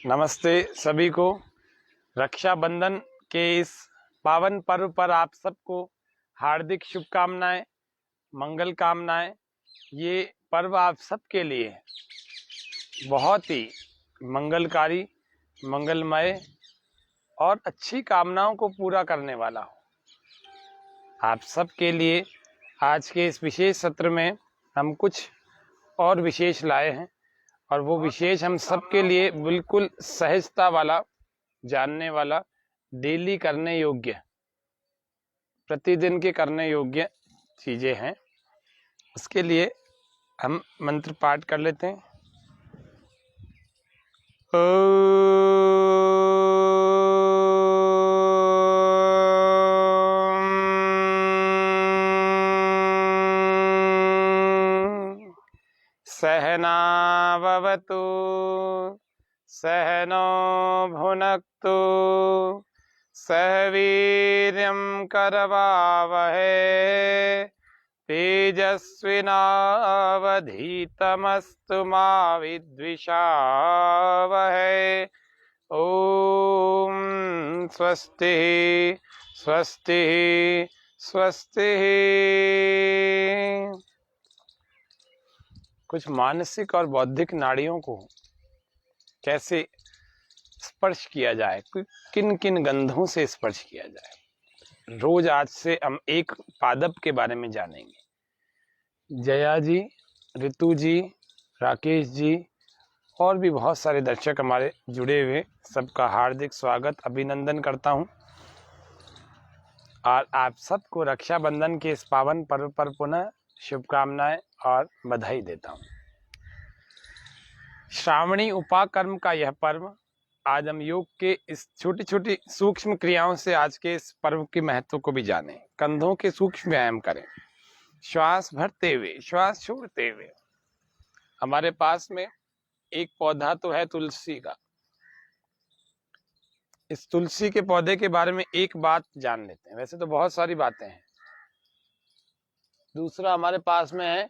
नमस्ते सभी को। रक्षाबंधन के इस पावन पर्व पर आप सबको हार्दिक शुभकामनाएं, मंगल कामनाएं। ये पर्व आप सबके लिए बहुत ही मंगलकारी, मंगलमय और अच्छी कामनाओं को पूरा करने वाला हो। आप सबके लिए आज के इस विशेष सत्र में हम कुछ और विशेष लाए हैं और वो विशेष हम सबके लिए बिल्कुल सहजता वाला, जानने वाला, डेली करने योग्य, प्रतिदिन के करने योग्य चीजें हैं। उसके लिए हम मंत्र पाठ कर लेते हैं। सहना भवतु सहनो भुनक्तु सह वीर्यं करवावहै तेजस्विनावधीतमस्तु मा विद्विषावहै। ओम स्वस्ति स्वस्ति स्वस्ति। कुछ मानसिक और बौद्धिक नाड़ियों को कैसे स्पर्श किया जाए, किन किन गंधों से स्पर्श किया जाए, रोज आज से हम एक पादप के बारे में जानेंगे। जया जी, ऋतु जी, राकेश जी और भी बहुत सारे दर्शक हमारे जुड़े हुए, सबका हार्दिक स्वागत, अभिनंदन करता हूं और आप सबको रक्षाबंधन के इस पावन पर्व पर पुनः शुभकामनाएं और बधाई देता हूं। श्रावणी उपाकर्म का यह पर्व, आज हम योग के इस छोटी छोटी सूक्ष्म क्रियाओं से आज के इस पर्व के महत्व को भी जानें। कंधों के सूक्ष्म व्यायाम करें, श्वास भरते हुए श्वास छोड़ते हुए। हमारे पास में एक पौधा तो है तुलसी का। इस तुलसी के पौधे के बारे में एक बात जान लेते हैं, वैसे तो बहुत सारी बातें हैं। दूसरा हमारे पास में है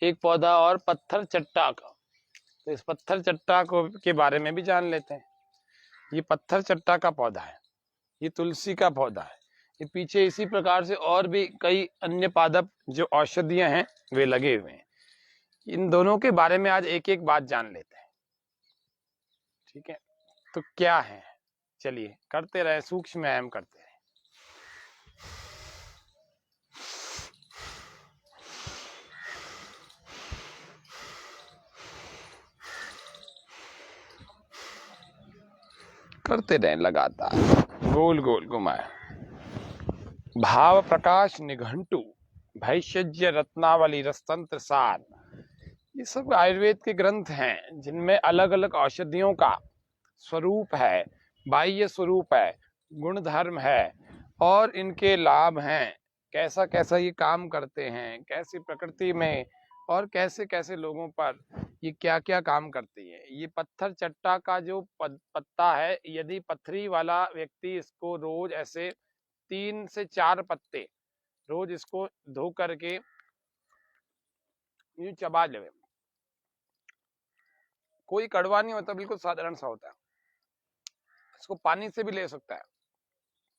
एक पौधा और पत्थर चट्टा का, तो इस पत्थर चट्टा को के बारे में भी जान लेते हैं। ये पत्थर चट्टा का पौधा है, ये तुलसी का पौधा है। ये पीछे इसी प्रकार से और भी कई अन्य पादप जो औषधियां हैं वे लगे हुए हैं। इन दोनों के बारे में आज एक एक बात जान लेते हैं, ठीक है? तो क्या है, चलिए करते रहे, सूक्ष्म व्यायाम करते रहे। करते रहे लगातार, गोल गोल घुमाए। भाव प्रकाश निघंटु, भैषज्य रत्नावली, रसतंत्र सार, ये सब आयुर्वेद के ग्रंथ हैं जिनमें अलग अलग औषधियों का स्वरूप है, बाह्य स्वरूप है, गुण धर्म है और इनके लाभ हैं। कैसा कैसा ये काम करते हैं, कैसी प्रकृति में और कैसे कैसे लोगों पर ये क्या क्या काम करती है। ये पत्थर चट्टा का जो पत्ता है, यदि पथरी वाला व्यक्ति इसको रोज ऐसे 3 से 4 पत्ते रोज इसको धो करके यूं चबा ले, कोई कड़वा नहीं होता, बिल्कुल साधारण सा होता है। इसको पानी से भी ले सकता है।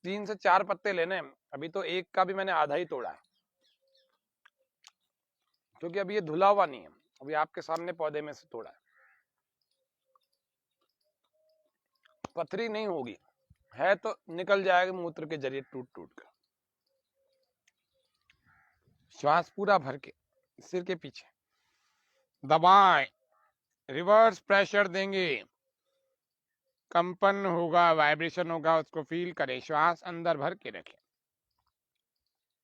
3 से 4 पत्ते लेने, अभी तो एक का भी मैंने आधा ही तोड़ा है क्योंकि अभी ये धुला हुआ नहीं है, अभी आपके सामने पौधे में से तोड़ा है। पथरी नहीं होगी, है तो निकल जाएगा मूत्र के जरिए टूट टूट कर। श्वास पूरा भर के सिर के पीछे दबाएं, रिवर्स प्रेशर देंगे, कंपन होगा, वाइब्रेशन होगा, उसको फील करें। श्वास अंदर भर के रखें,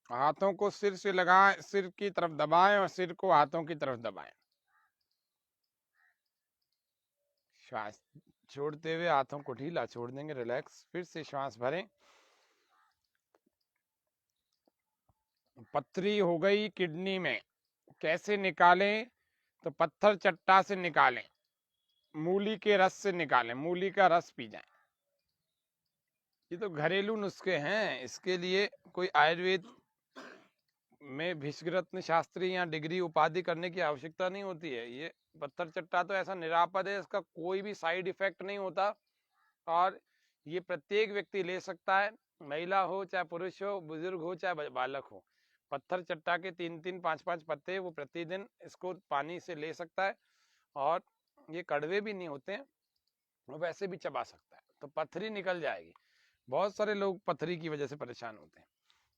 हाथों को सिर से लगाएं, सिर की तरफ दबाएं और सिर को हाथों की तरफ दबाएं। श्वास छोड़ते हुए हाथों को ढीला छोड़ देंगे, रिलैक्स। फिर से श्वास भरें। पथरी हो गई किडनी में, कैसे निकालें? तो पत्थर चट्टा से निकालें, मूली के रस से निकालें, मूली का रस पी जाएं। ये तो घरेलू नुस्खे हैं, इसके लिए कोई आयुर्वेद में भीष्मरत्न शास्त्री या डिग्री उपाधि करने की आवश्यकता नहीं होती है। ये पत्थर चट्टा तो ऐसा निरापद है, इसका कोई भी साइड इफेक्ट नहीं होता और ये प्रत्येक व्यक्ति ले सकता है, महिला हो चाहे पुरुष हो, बुजुर्ग हो चाहे बालक हो। पत्थर चट्टा के 3-3 5-5 पत्ते वो प्रतिदिन इसको पानी से ले सकता है और ये कड़वे भी नहीं होते हैं, वो वैसे भी चबा सकता है, तो पथरी निकल जाएगी। बहुत सारे लोग पथरी की वजह से परेशान होते हैं,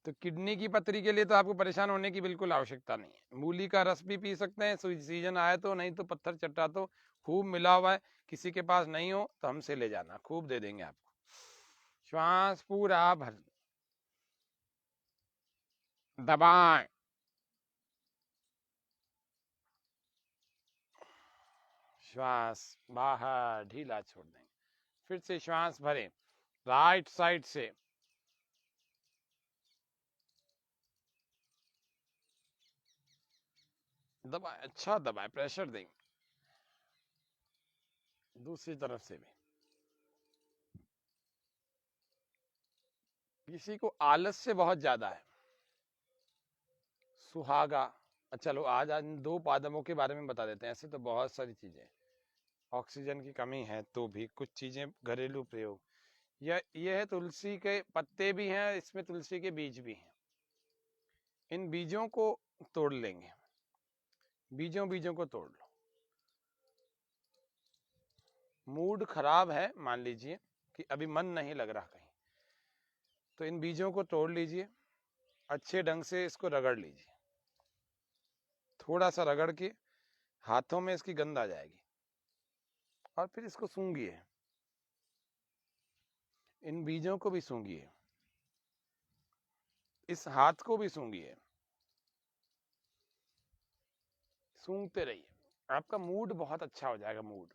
तो किडनी की पथरी के लिए तो आपको परेशान होने की बिल्कुल आवश्यकता नहीं है। मूली का रस भी पी सकते हैं सीजन आए तो, नहीं तो पत्थर चट्टा तो खूब मिला हुआ है, किसी के पास नहीं हो तो हमसे ले जाना, खूब दे देंगे आपको। श्वास पूरा भर, दबाएं, श्वास बाहर ढीला छोड़ देंगे, फिर से श्वास भरें राइट साइड से, दबाएं, अच्छा दबाएं, प्रेशर देंगे, दूसरी तरफ से भी। किसी को आलस्य बहुत ज्यादा है, सुहागा, चलो आज आज 2 पादपों के बारे में बता देते हैं। ऐसे तो बहुत सारी चीजें, ऑक्सीजन की कमी है तो भी कुछ चीजें घरेलू प्रयोग, यह है तुलसी के पत्ते भी हैं, इसमें तुलसी के बीज भी हैं। इन बीजों को तोड़ लेंगे, बीजों बीजों को तोड़ लो। मूड खराब है, मान लीजिए कि अभी मन नहीं लग रहा कहीं, तो इन बीजों को तोड़ लीजिए, अच्छे ढंग से इसको रगड़ लीजिए, थोड़ा सा रगड़ के हाथों में इसकी गंध आ जाएगी और फिर इसको सूंघिए, इन बीजों को भी सूंघिए, इस हाथ को भी सूंघिए, सूंघते रहिए, आपका मूड बहुत अच्छा हो जाएगा। मूड,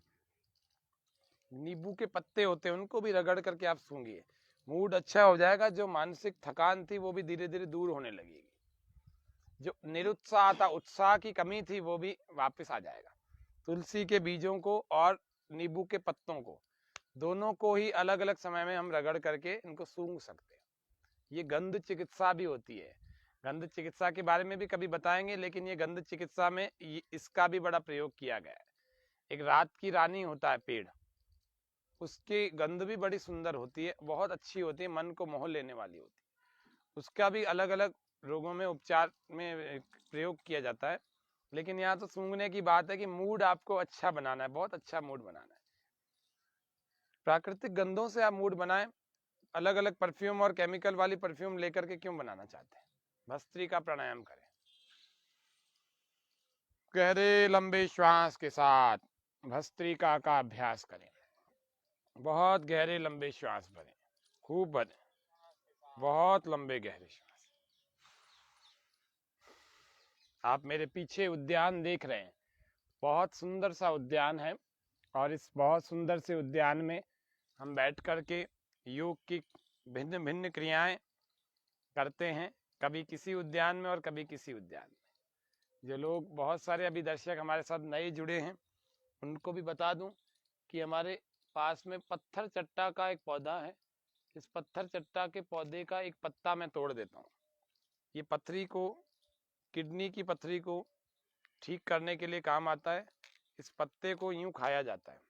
नींबू के पत्ते होते हैं उनको भी रगड़ करके आप सूंघिए, मूड अच्छा हो जाएगा। जो मानसिक थकान थी वो भी धीरे धीरे दूर होने लगेगी, जो निरुत्साह था, उत्साह की कमी थी, वो भी वापस आ जाएगा। तुलसी के बीजों को और नींबू के पत्तों को, दोनों को ही अलग अलग समय में हम रगड़ करके इनको सूंघ सकते हैं। ये गंध चिकित्सा भी होती है, गंध चिकित्सा के बारे में भी कभी बताएंगे, लेकिन ये गंध चिकित्सा में इसका भी बड़ा प्रयोग किया गया है। एक रात की रानी होता है पेड़, उसकी गंध भी बड़ी सुंदर होती है, बहुत अच्छी होती है, मन को मोह लेने वाली होती है। उसका भी अलग अलग रोगों में उपचार में प्रयोग किया जाता है, लेकिन यहाँ तो सूंघने की बात है कि मूड आपको अच्छा बनाना है, बहुत अच्छा मूड बनाना है। प्राकृतिक गंधों से आप मूड बनाएं, अलग अलग परफ्यूम और केमिकल वाली परफ्यूम लेकर के क्यों बनाना चाहते हैं। भस्त्रिका प्राणायाम करें, गहरे लंबे श्वास के साथ भस्त्रिका का अभ्यास करें, बहुत गहरे लंबे श्वास भरें, खूब भरें, बहुत लंबे गहरे श्वास। आप मेरे पीछे उद्यान देख रहे हैं, बहुत सुंदर सा उद्यान है, और इस बहुत सुंदर से उद्यान में हम बैठ करके योग की भिन्न भिन्न क्रियाएं करते हैं, कभी किसी उद्यान में और कभी किसी उद्यान में। जो लोग, बहुत सारे अभी दर्शक हमारे साथ नए जुड़े हैं, उनको भी बता दूं कि हमारे पास में पत्थर चट्टा का एक पौधा है। इस पत्थर चट्टा के पौधे का एक पत्ता मैं तोड़ देता हूँ, ये पथरी को, किडनी की पथरी को ठीक करने के लिए काम आता है। इस पत्ते को यूं खाया जाता है,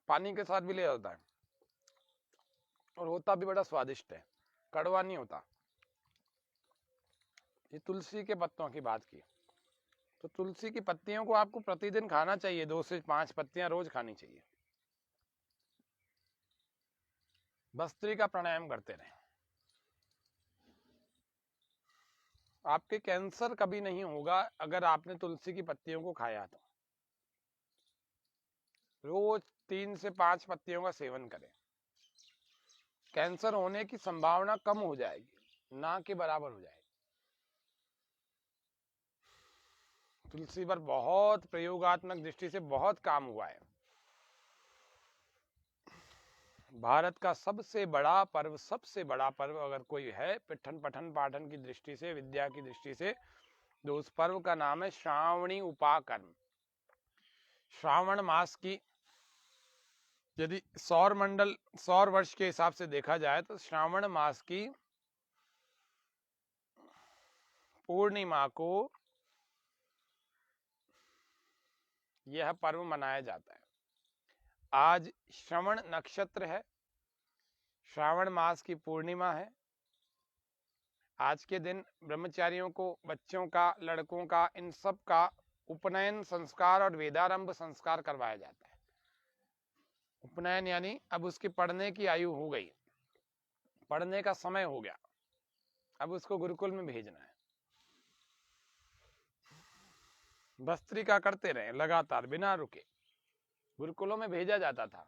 पानी के साथ भी लिया जाता है, और होता भी बड़ा स्वादिष्ट है, कड़वा नहीं होता। ये तुलसी के पत्तों की बात की, तो तुलसी की पत्तियों को आपको प्रतिदिन खाना चाहिए, 2 से 5 पत्तियां रोज खानी चाहिए। भस्त्रिका प्राणायाम करते रहें, आपके कैंसर कभी नहीं होगा अगर आपने तुलसी की पत्तियों को खाया तो। रोज 3 से 5 पत्तियों का सेवन करें, कैंसर होने की संभावना कम हो जाएगी, ना के बराबर हो जाएगी। तुलसी पर बहुत प्रयोगात्मक दृष्टि से बहुत काम हुआ है। भारत का सबसे बड़ा पर्व अगर कोई है पठन पाठन की दृष्टि से, विद्या की दृष्टि से, तो उस पर्व का नाम है श्रावणी उपाकर्म। श्रावण मास की यदि सौर वर्ष के हिसाब से देखा जाए तो श्रावण मास की पूर्णिमा को यह पर्व मनाया जाता है। आज श्रवण नक्षत्र है, श्रावण मास की पूर्णिमा है। आज के दिन ब्रह्मचारियों को, बच्चों का, लड़कों का, इन सब का उपनयन संस्कार और वेदारंभ संस्कार करवाया जाता है। उपनयन यानी अब उसकी पढ़ने की आयु हो गई, पढ़ने का समय हो गया, अब उसको गुरुकुल में भेजना है। भस्त्रिका करते रहे लगातार बिना रुके, गुरुकुलों में भेजा जाता था।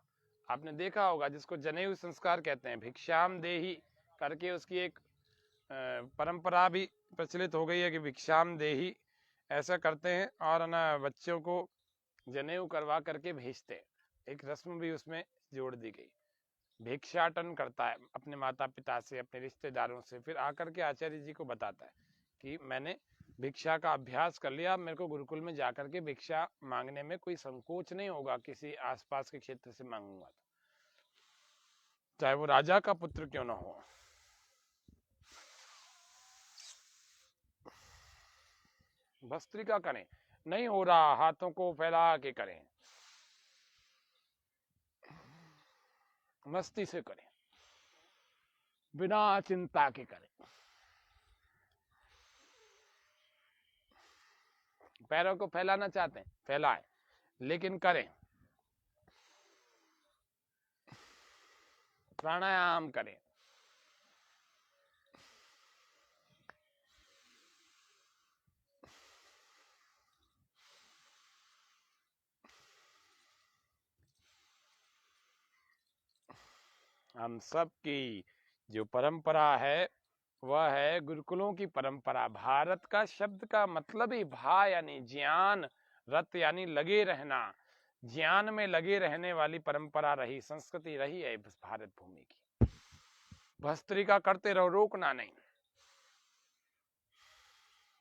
आपने देखा होगा जिसको जनेऊ संस्कार कहते हैं, भिक्षाम देही करके उसकी एक परंपरा भी प्रचलित हो गई है कि भिक्षाम देही ऐसा करते हैं और ना बच्चों को जनेऊ करवा करके भेजते हैं। एक रस्म भी उसमें जोड़ दी गई। भिक्षाटन करता है अपने माता पिता से, अपने रिश्तेदारों से, फिर आकर के आचार्य जी को बताता है कि मैंने भिक्षा का अभ्यास कर लिया, मेरे को गुरुकुल में जाकर के भिक्षा मांगने में कोई संकोच नहीं होगा, किसी आसपास के क्षेत्र से मांगूंगा तो, चाहे वो राजा का पुत्र क्यों ना हो। भस्त्रिका करें, नहीं हो रहा हाथों को फैला के करें, मस्ती से करें, बिना चिंता के करें। पैरों को फैलाना चाहते हैं फैलाएं, लेकिन करें। प्राणायाम करें, हम सब की जो परंपरा है वह है गुरुकुलों की परंपरा। भारत का शब्द का मतलब ही भा यानी ज्ञान, रत यानी लगे रहना, ज्ञान में लगे रहने वाली परंपरा रही, संस्कृति रही है भारत भूमि की। भस्त्रिका करते रहो, रोकना नहीं,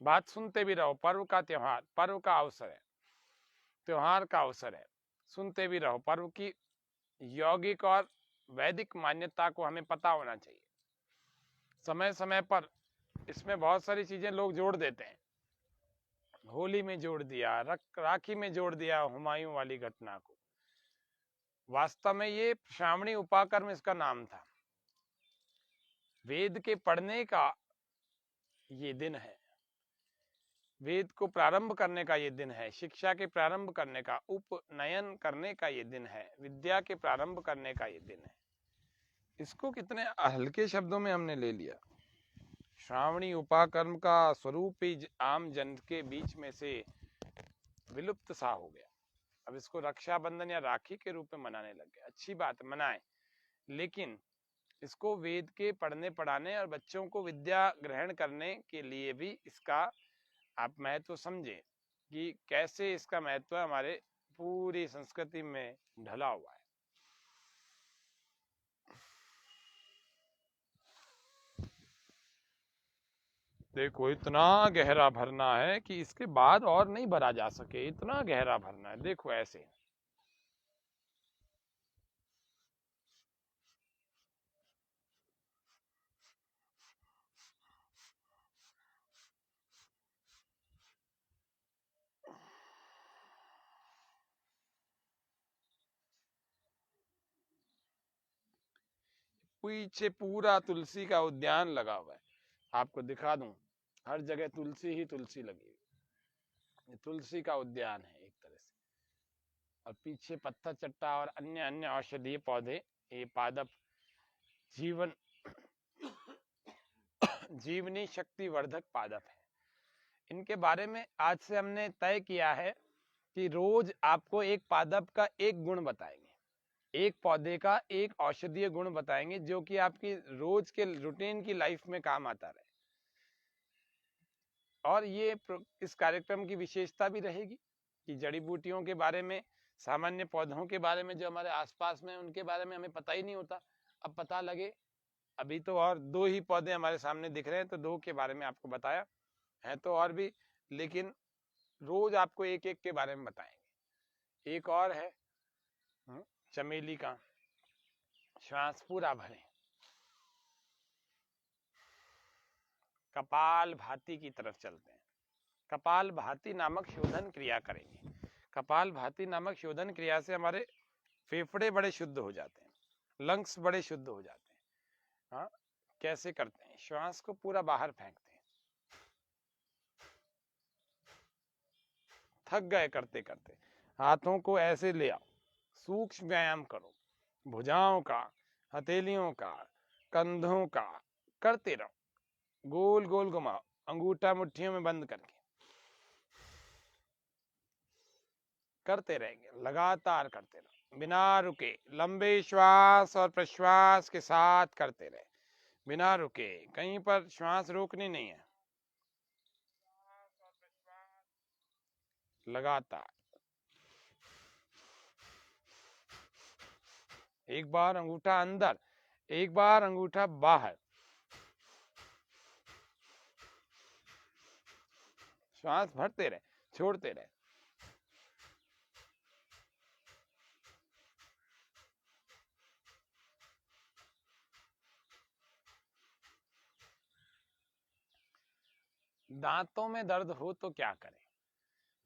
बात सुनते भी रहो। पर्व का त्योहार, पर्व का अवसर है, त्योहार का अवसर है, सुनते भी रहो। पर्व की यौगिक और वैदिक मान्यता को हमें पता होना चाहिए। समय समय पर इसमें बहुत सारी चीजें लोग जोड़ देते हैं। होली में जोड़ दिया, राखी में जोड़ दिया हुमायूं वाली घटना को। वास्तव में ये श्रावणी उपाकर्म इसका नाम था। वेद के पढ़ने का ये दिन है, वेद को प्रारंभ करने का ये दिन है, शिक्षा के प्रारंभ करने का, उपनयन करने का ये दिन है, विद्या के प्रारंभ करने का ये दिन है। इसको कितने हल्के शब्दों में हमने ले लिया। श्रावणी उपाकर्म का स्वरूप ही आम जन के बीच में से विलुप्त सा हो गया। अब इसको रक्षाबंधन या राखी के रूप में मनाने लग गए। अच्छी बात, मनाएं, लेकिन इसको वेद के पढ़ने पढ़ाने और बच्चों को विद्या ग्रहण करने के लिए भी इसका आप महत्व समझें कि कैसे इसका महत्व हमारे पूरी संस्कृति में ढला हुआ है। देखो इतना गहरा भरना है कि इसके बाद और नहीं भरा जा सके, इतना गहरा भरना है। देखो ऐसे पीछे पूरा तुलसी का उद्यान लगा हुआ है। आपको दिखा दूं, हर जगह तुलसी ही तुलसी लगी हुई। तुलसी का उद्यान है एक तरह से, और पीछे पत्थर चट्टा और अन्य अन्य औषधीय पौधे, ये पादप जीवन जीवनी शक्ति वर्धक पादप है। इनके बारे में आज से हमने तय किया है कि रोज आपको एक पादप का एक गुण बताएंगे, एक पौधे का एक औषधीय गुण बताएंगे, जो कि आपकी रोज के रूटीन की लाइफ में काम आता रहे। और ये इस कार्यक्रम की विशेषता भी रहेगी कि जड़ी बूटियों के बारे में, सामान्य पौधों के बारे में जो हमारे आसपास में, उनके बारे में हमें पता ही नहीं होता, अब पता लगे। अभी तो और 2 ही पौधे हमारे सामने दिख रहे हैं, तो 2 के बारे में आपको बताया है, तो और भी, लेकिन रोज आपको एक एक के बारे में बताएंगे। एक और है चमेली का। श्वास पूरा भरें, कपाल भाती की तरफ चलते हैं। कपाल भाती नामक शोधन क्रिया करेंगे। कपाल भाती नामक शोधन क्रिया से हमारे फेफड़े बड़े शुद्ध हो जाते हैं, लंग्स बड़े शुद्ध हो जाते हैं। हाँ, कैसे करते हैं? श्वास को पूरा बाहर फेंकते हैं। थक गए करते करते, हाथों को ऐसे ले आओ, सूक्ष्म व्यायाम करो, भुजाओं का, हथेलियों का, कंधों का करते रहो, गोल गोल घुमाओ, अंगूठा मुट्ठियों में बंद करके करते रहेंगे, लगातार करते रहो, बिना रुके, लंबे श्वास और प्रश्वास के साथ करते रहे, बिना रुके, कहीं पर श्वास रोकनी नहीं है, लगातार। एक बार अंगूठा अंदर, एक बार अंगूठा बाहर, श्वास भरते रहे, छोड़ते रहे। दांतों में दर्द हो तो क्या करें?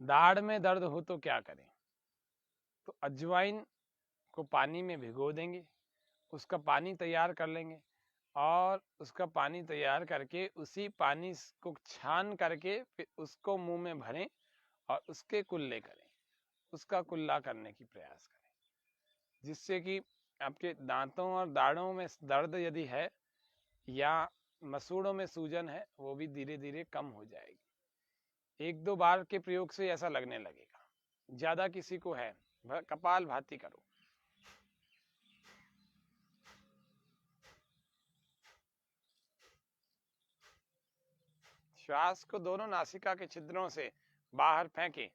दाढ़ में दर्द हो तो क्या करें? तो अजवाइन को पानी में भिगो देंगे, उसका पानी तैयार कर लेंगे और उसका पानी तैयार करके उसी पानी को छान करके फिर उसको मुंह में भरें और उसके कुल्ले करें, उसका कुल्ला करने की प्रयास करें, जिससे कि आपके दांतों और दाढ़ों में दर्द यदि है या मसूड़ों में सूजन है वो भी धीरे धीरे कम हो जाएगी। एक दो बार के प्रयोग से ऐसा लगने लगेगा। ज्यादा किसी को है, कपाल भाती करो। श्वास को दोनों नासिका के छिद्रों से बाहर फेंके।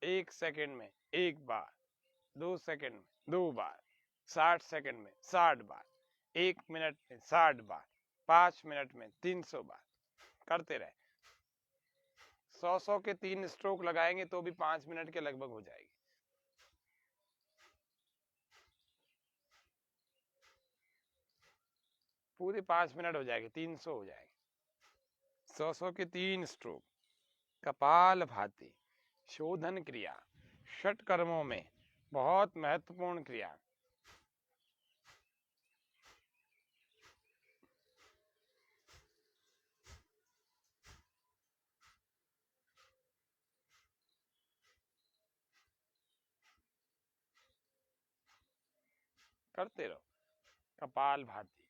एक सेकंड में एक बार, 2 सेकंड में 2 बार, 60 सेकंड में 60 बार, 1 मिनट में 60 बार, 5 मिनट में 300 बार करते रहे। 100 के 3 स्ट्रोक लगाएंगे तो भी 5 मिनट के लगभग हो जाएगी। पूरे 5 मिनट हो जाएगी, 300 हो जाएगी। 100 के 3 स्ट्रोक। कपाल भाती शोधन क्रिया षट कर्मों में बहुत महत्वपूर्ण क्रिया। करते रहो कपाल भाती।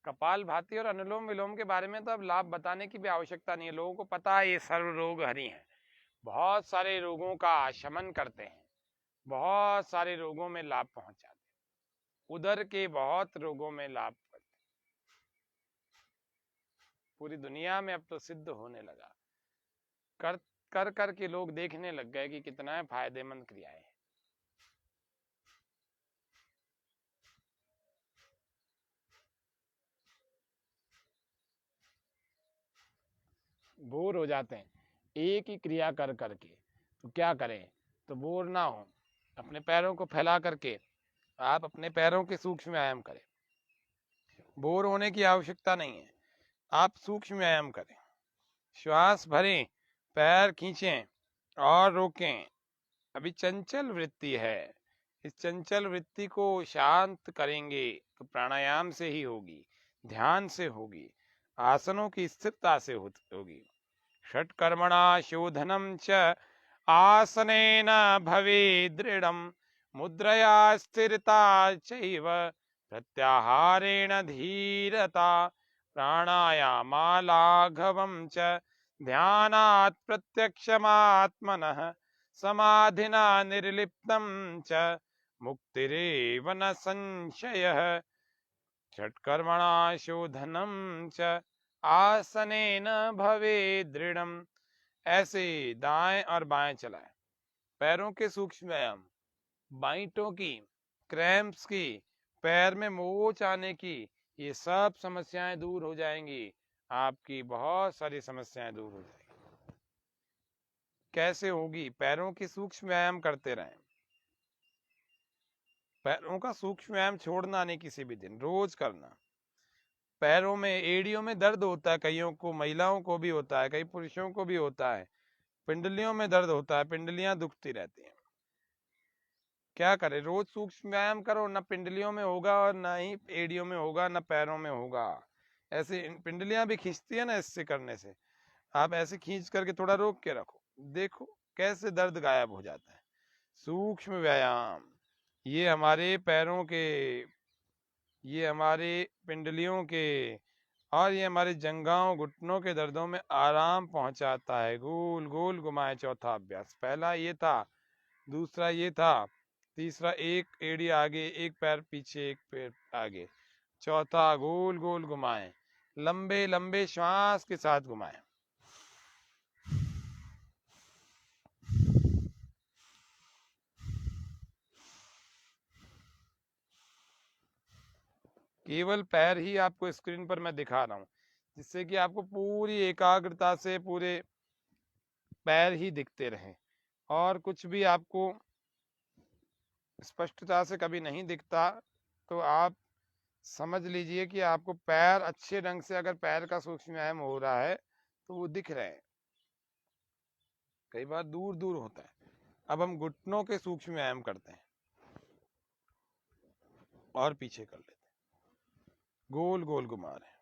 कपाल भाती और अनुलोम विलोम के बारे में तो अब लाभ बताने की भी आवश्यकता नहीं है, लोगों को पता है ये सर्व रोग हरि हैं, बहुत सारे रोगों का शमन करते हैं, बहुत सारे रोगों में लाभ पहुंचाते हैं, उदर के बहुत रोगों में लाभ करते हैं। पूरी दुनिया में अब तो सिद्ध होने लगा, कर कर कर के लोग देखने लग गए कि कितना फायदेमंद क्रियाएं हैं। बोर हो जाते हैं एक ही क्रिया कर करके, तो क्या करें? तो बोर ना हो, अपने पैरों को फैला करके आप अपने पैरों के सूक्ष्म व्यायाम करें। बोर होने की आवश्यकता नहीं है, आप सूक्ष्म व्यायाम करें, श्वास भरें, पैर खींचें और रोकें। अभी चंचल वृत्ति है, इस चंचल वृत्ति को शांत करेंगे तो प्राणायाम से ही होगी, ध्यान से होगी, आसनों की स्थिरता से होगी। षट्कर्मणा शोधनम च आसनेन भवे दृढ़म, मुद्रया स्थिरता चैव प्रत्याहारेण धीरता, प्राणायामालाघवं च ध्यानात् प्रत्यक्षमात्मनः, समाधिना निर्लिप्तं च मुक्तिरेव न संशयः। षट्कर्मणा शोधनं च आसनेन भवे दृढ़म। ऐसे दाएं और बाएं चलाएं, पैरों के सूक्ष्म व्यायाम, बाइटों की, क्रैम्प्स की, पैर में मोच आने की, ये सब समस्याएं दूर हो जाएंगी, आपकी बहुत सारी समस्याएं दूर हो जाएंगी। कैसे होगी? पैरों की सूक्ष्म व्यायाम करते रहें। पैरों का सूक्ष्म व्यायाम छोड़ना नहीं, किसी भी दिन रोज करना। पैरों में, एड़ियों में दर्द होता है, कईयों को, महिलाओं को भी होता है, कई पुरुषों को भी होता है। पिंडलियों में दर्द होता है, पिंडलियां दुखती रहती हैं। क्या करें? रोज सूक्ष्म व्यायाम करो, ना पिंडलियों में होगा और ना ही एड़ियों में होगा, ना पैरों में होगा। ऐसे पिंडलियां भी खींचती है ना इससे करने से। आप ऐसे खींच करके थोड़ा रोक के रखो, देखो कैसे दर्द गायब हो जाता है। सूक्ष्म व्यायाम, ये हमारे पैरों के, ये हमारे पिंडलियों के और ये हमारे जंघाओं घुटनों के दर्दों में आराम पहुंचाता है। गोल गोल घुमाए। चौथा अभ्यास, पहला ये था, दूसरा ये था, तीसरा एक एड़ी आगे, एक पैर पीछे, एक पैर आगे। चौथा गोल गोल घुमाए, लंबे लंबे श्वास के साथ घुमाए। केवल पैर ही आपको स्क्रीन पर मैं दिखा रहा हूँ, जिससे कि आपको पूरी एकाग्रता से पूरे पैर ही दिखते रहें। और कुछ भी आपको स्पष्टता से कभी नहीं दिखता तो आप समझ लीजिए कि आपको पैर अच्छे ढंग से, अगर पैर का सूक्ष्म व्यायाम हो रहा है तो वो दिख रहे हैं। कई बार दूर दूर होता है। अब हम घुटनों के सूक्ष्म व्यायाम करते हैं और पीछे कर लेते हैं, गोल गोल घुमा रहे हैं।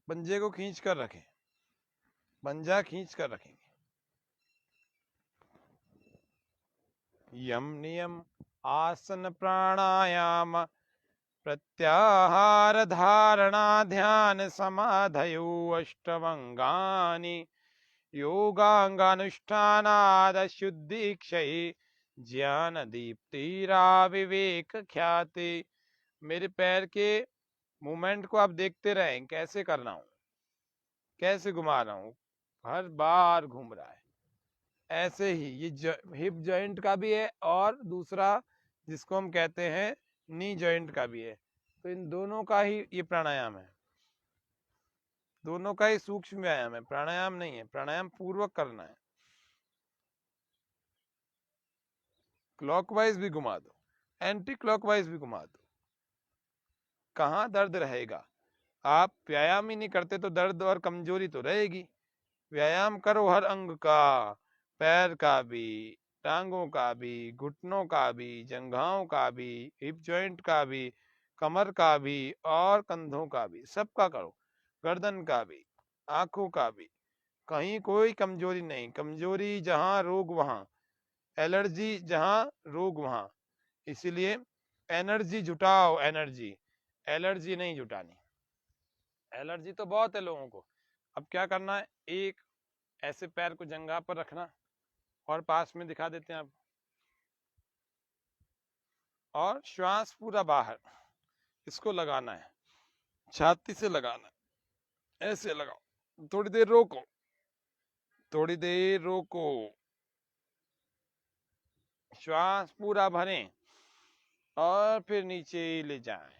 पंजे को खींच कर रखें, पंजा खींच कर रखेंगे। यम नियम आसन प्राणायाम प्रत्याहार धारणा ध्यान समाधयो अष्टमंगानि योगांगानुष्ठानाद शुद्धिक्षय ज्ञान दीप्तिराविवेक ख्याति। मेरे पैर के मूवमेंट को आप देखते रहें, कैसे कर रहा हूं, कैसे घुमा रहा हूं, हर बार घूम रहा है। ऐसे ही ये हिप जॉइंट का भी है और दूसरा जिसको हम कहते हैं नी जॉइंट का भी है। तो इन दोनों का ही ये प्राणायाम है, दोनों का ही सूक्ष्म व्यायाम है, प्राणायाम नहीं है। प्राणायाम पूर्वक करना है। क्लॉकवाइज भी घुमा दो, एंटी क्लॉकवाइज भी घुमा दो। कहाँ दर्द रहेगा? आप व्यायाम ही नहीं करते तो दर्द और कमजोरी तो रहेगी। व्यायाम करो हर अंग का, पैर का भी, टांगों का भी, घुटनों का भी, जंघाओं का भी, हिप जॉइंट का भी, कमर का भी और कंधों का भी, सबका करो। गर्दन का भी, आंखों का भी। कहीं कोई कमजोरी नहीं। कमजोरी जहां रोग वहां, एलर्जी जहां रोग वहां। इसीलिए एनर्जी जुटाओ, एनर्जी, एलर्जी नहीं जुटानी। एलर्जी तो बहुत है लोगों को। अब क्या करना है, एक ऐसे पैर को जंघा पर रखना और पास में दिखा देते हैं आप, और श्वास पूरा बाहर, इसको लगाना है, छाती से लगाना है, ऐसे लगाओ। थोड़ी देर रोको, थोड़ी देर रोको, श्वास पूरा भरें और फिर नीचे ले जाएं।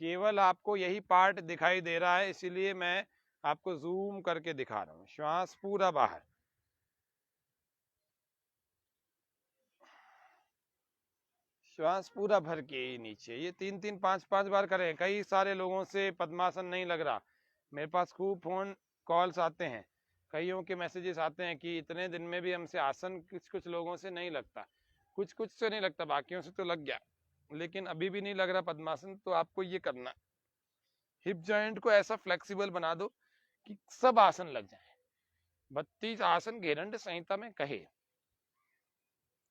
केवल आपको यही पार्ट दिखाई दे रहा है, इसीलिए मैं आपको जूम करके दिखा रहा हूं। श्वास पूरा बाहर, श्वास पूरा भर के नीचे। ये 3-3 5-5 बार करें। कई सारे लोगों से पद्मासन नहीं लग रहा, मेरे पास खूब फोन कॉल्स आते हैं, कईयों के मैसेजेस आते हैं कि इतने दिन में भी हमसे आसन कुछ कुछ लोगों से नहीं लगता। कुछ कुछ से नहीं लगता, बाकियों से तो लग गया, लेकिन अभी भी नहीं लग रहा पद्मासन। तो आपको ये करना, हिप जॉइंट को ऐसा फ्लेक्सिबल बना दो कि सब आसन लग जाए। 32 आसन घेरंड संहिता में कहे।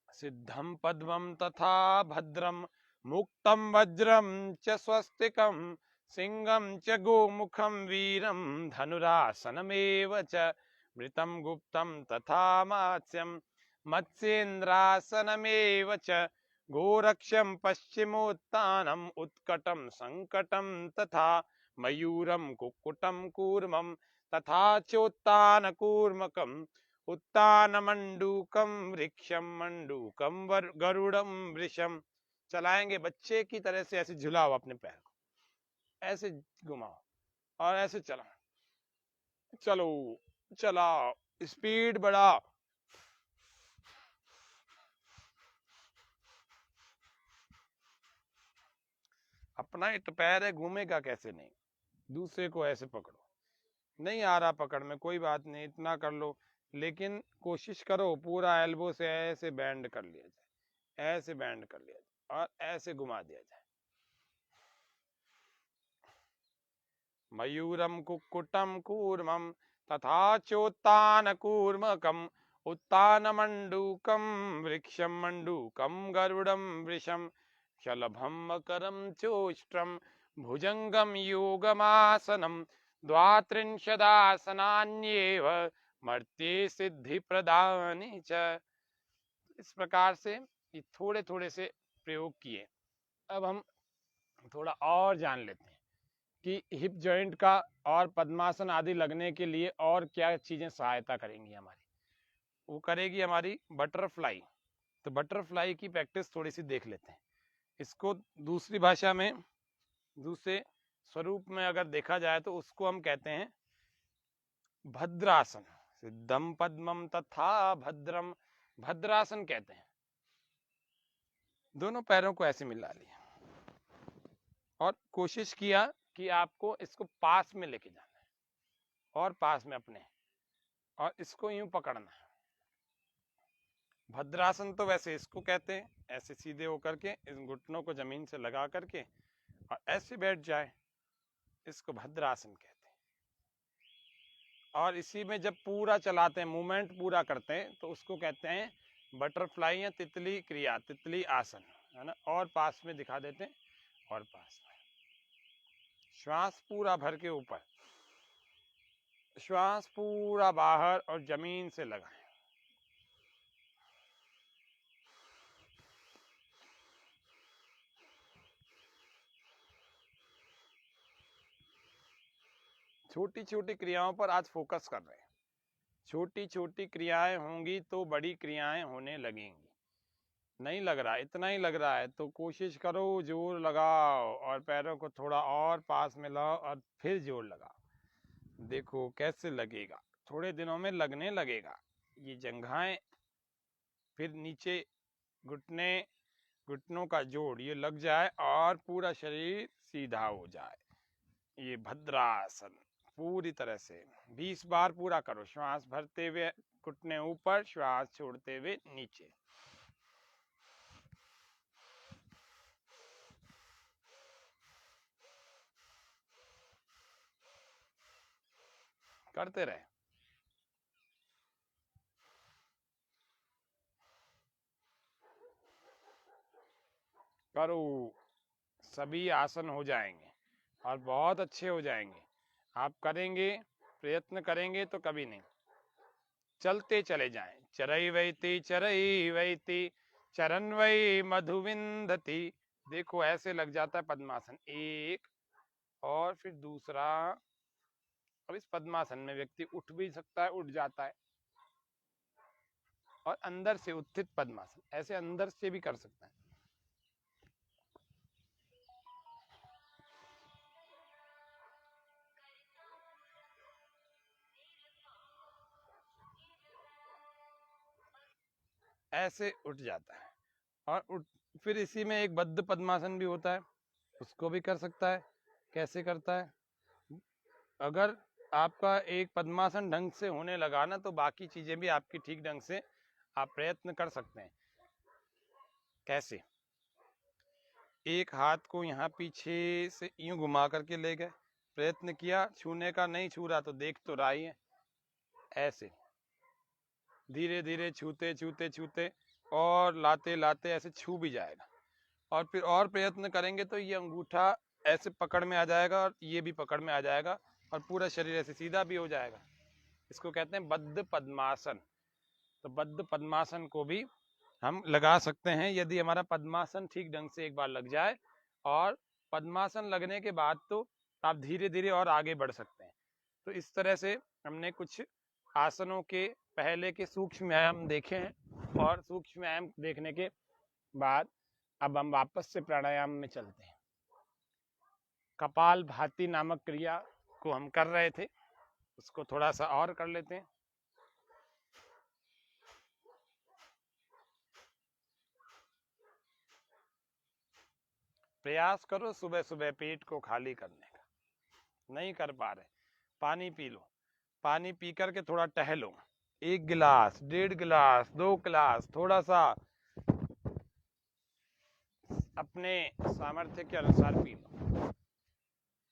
सिद्धम पद्मं तथा भद्रम मुक्तम वज्रम च स्वस्तिकम सिंहम च गोमुखम वीरम धनुरासनमेव च मृतं गुप्तं तथा मात्स्यं मत्स्येन्द्रासनमेव च गोरक्षं पश्चिमोत्तानम् उत्कटं संकटं तथा मयूरं कुक्कुटं कूर्मं तथा चोत्तानकूर्मकम् उत्तान मंडूकम वृक्षम मंडूकम गरुड़म वृषम। चलाएंगे बच्चे की तरह से, ऐसे झुलाओ अपने पैर को, ऐसे घुमाओ और ऐसे चलाओ। चलो चलाओ, स्पीड बढ़ाओ। अपना ही तो पैर है, घूमेगा कैसे नहीं। दूसरे को ऐसे पकड़ो, नहीं आ रहा पकड़ में, कोई बात नहीं, इतना कर लो, लेकिन कोशिश करो पूरा एल्बो से ऐसे बैंड कर लिया जाए, ऐसे बैंड कर लिया जाए और ऐसे घुमा दिया जाए। मयूरम कुक्कुटम कूर्मम तथा चोत्तान कूर्मकम उत्तान मंडूकम वृक्षम मंडूकम गरुड़म वृषम शलभम मकरम चोष्ट्रम भुजंगम योगमासनम द्वात्रिंशदासनान्येव मर्त्ये सिद्धि प्रदानि च। इस प्रकार से ये थोड़े थोड़े से प्रयोग किए। अब हम थोड़ा और जान लेते हैं कि हिप जॉइंट का और पद्मासन आदि लगने के लिए और क्या चीजें सहायता करेंगी हमारी। वो करेगी हमारी बटरफ्लाई। तो बटरफ्लाई की प्रैक्टिस थोड़ी सी देख लेते हैं। इसको दूसरी भाषा में, दूसरे स्वरूप में अगर देखा जाए तो उसको हम कहते हैं भद्रासन। सिद्धम पद्मम तथा भद्रम, भद्रासन कहते हैं। दोनों पैरों को ऐसे मिला लिया और कोशिश किया कि आपको इसको पास में लेके जाना है और पास में अपने, और इसको यूं पकड़ना है। भद्रासन तो वैसे इसको कहते हैं, ऐसे सीधे होकर के इन घुटनों को जमीन से लगा करके और ऐसे बैठ जाए, इसको भद्रासन कहते हैं। और इसी में जब पूरा चलाते हैं, मूवमेंट पूरा करते हैं, तो उसको कहते हैं बटरफ्लाई या तितली क्रिया, तितली आसन, है ना। और पास में दिखा देते हैं, और पास में श्वास पूरा भर के ऊपर, श्वास पूरा बाहर और जमीन से लगाएं। छोटी छोटी क्रियाओं पर आज फोकस कर रहे हैं। छोटी छोटी क्रियाएं होंगी तो बड़ी क्रियाएं होने लगेंगी। नहीं लग रहा, इतना ही लग रहा है तो कोशिश करो, जोर लगाओ और पैरों को थोड़ा और पास में लाओ और फिर जोर लगाओ। देखो कैसे लगेगा, थोड़े दिनों में लगने लगेगा। ये जंघाएं, फिर नीचे घुटने, घुटनों का जोड़ ये लग जाए और पूरा शरीर सीधा हो जाए। ये भद्रासन पूरी तरह से 20 बार पूरा करो। श्वास भरते हुए घुटने ऊपर, श्वास छोड़ते हुए नीचे। करते रहे। करो, सभी आसन हो जाएंगे और बहुत अच्छे हो जाएंगे। आप करेंगे, प्रयत्न करेंगे तो कभी नहीं। चलते चले जाएं। चरई वैती चरण वै मधुविंदती। देखो ऐसे लग जाता है पद्मासन, एक और फिर दूसरा। अब इस पद्मासन में व्यक्ति उठ भी सकता है, उठ जाता है, और अंदर से उत्थित पद्मासन, ऐसे अंदर से भी कर सकता है। ऐसे उठ जाता है और उठ, फिर इसी में एक बद्ध पद्मासन भी होता है, उसको भी कर सकता है। कैसे करता है? अगर आपका एक पद्मासन ढंग से होने लगा ना, तो बाकी चीजें भी आपकी ठीक ढंग से आप प्रयत्न कर सकते हैं। कैसे? एक हाथ को यहाँ पीछे से यूं घुमा करके ले गए, प्रयत्न किया छूने का, नहीं छू रहा तो देख तो रहा ही है, ऐसे धीरे धीरे छूते छूते छूते और लाते लाते ऐसे छू भी जाएगा। और फिर और प्रयत्न करेंगे तो ये अंगूठा ऐसे पकड़ में आ जाएगा और ये भी पकड़ में आ जाएगा और पूरा शरीर ऐसे सीधा भी हो जाएगा। इसको कहते हैं बद्ध पद्मासन। तो बद्ध पद्मासन को भी हम लगा सकते हैं यदि हमारा पद्मासन ठीक ढंग से एक बार लग जाए। और पद्मासन लगने के बाद तो आप धीरे धीरे और आगे बढ़ सकते हैं। तो इस तरह से हमने कुछ आसनों के पहले के सूक्ष्म व्यायाम देखे हैं, और सूक्ष्म व्यायाम देखने के बाद अब हम वापस से प्राणायाम में चलते हैं। कपाल भाती नामक क्रिया को हम कर रहे थे। उसको थोड़ा सा और कर लेते हैं। प्रयास करो सुबह सुबह पेट को खाली करने का, नहीं कर पा रहे, पानी पी लो, पानी पी करके थोड़ा टहलो, 1 गिलास, 1.5 गिलास, 2 गिलास, थोड़ा सा अपने सामर्थ्य के अनुसार पी लो।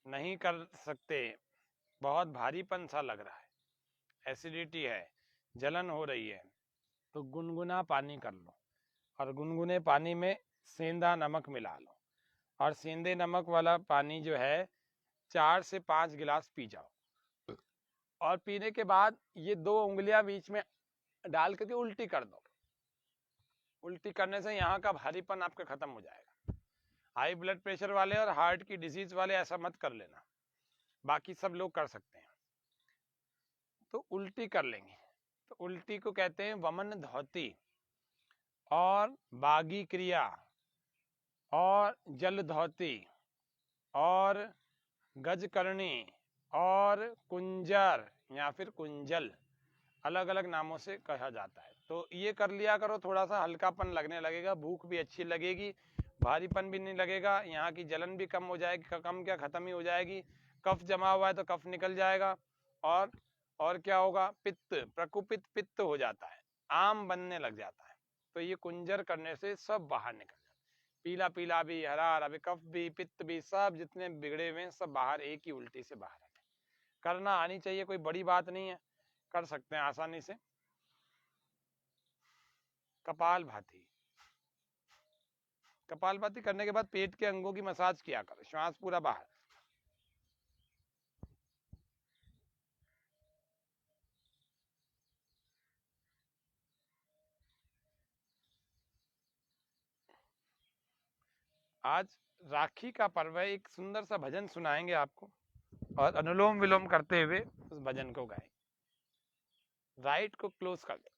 नहीं कर सकते, बहुत भारीपन सा लग रहा है, एसिडिटी है, जलन हो रही है, तो गुनगुना पानी कर लो, और गुनगुने पानी में सेंधा नमक मिला लो, और सेंधे नमक वाला पानी जो है 4 से 5 गिलास पी जाओ। और पीने के बाद ये 2 उंगलियां बीच में डाल करके उल्टी कर दो। उल्टी करने से यहाँ का भारीपन आपका खत्म हो जाएगा। हाई ब्लड प्रेशर वाले और हार्ट की डिजीज वाले ऐसा मत कर लेना, बाकी सब लोग कर सकते हैं। तो उल्टी कर लेंगे, तो उल्टी को कहते हैं वमन धौती, और बागी क्रिया, और जल धौती, और गजकर्णी, और कुंजर या फिर कुंजल, अलग अलग नामों से कहा जाता है। तो ये कर लिया करो, थोड़ा सा हल्कापन लगने लगेगा, भूख भी अच्छी लगेगी, भारीपन भी नहीं लगेगा, यहाँ की जलन भी कम हो जाएगी, कम क्या खत्म ही हो जाएगी। कफ जमा हुआ है तो कफ निकल जाएगा, और क्या होगा, पित्त, प्रकुपित पित्त हो जाता है, आम बनने लग जाता है। तो ये कुंजर करने से सब बाहर निकल जाता है, पीला पीला भी, हरा हरा भी, कफ भी, पित्त भी, सब जितने बिगड़े हुए सब बाहर एक ही उल्टी से बाहर आते। करना आनी चाहिए, कोई बड़ी बात नहीं है, कर सकते हैं आसानी से। कपाल भाती, कपाल भाती करने के बाद पेट के अंगों की मसाज किया करो, श्वास पूरा बाहर। आज राखी का पर्व है, एक सुंदर सा भजन सुनाएंगे आपको, और अनुलोम विलोम करते हुए उस भजन को गाएं। राइट को क्लोज कर दो,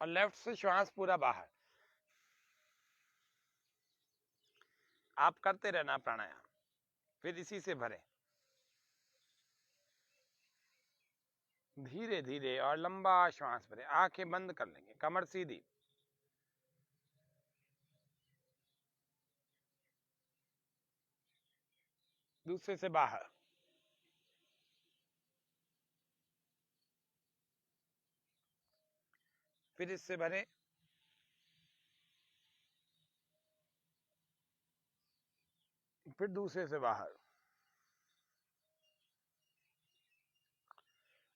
और लेफ्ट से श्वास पूरा बाहर। आप करते रहना प्राणायाम, फिर इसी से भरें, धीरे धीरे और लंबा श्वास भरें। आंखें बंद कर लेंगे, कमर सीधी, दूसरे से बाहर, फिर इससे भरें, फिर दूसरे से बाहर।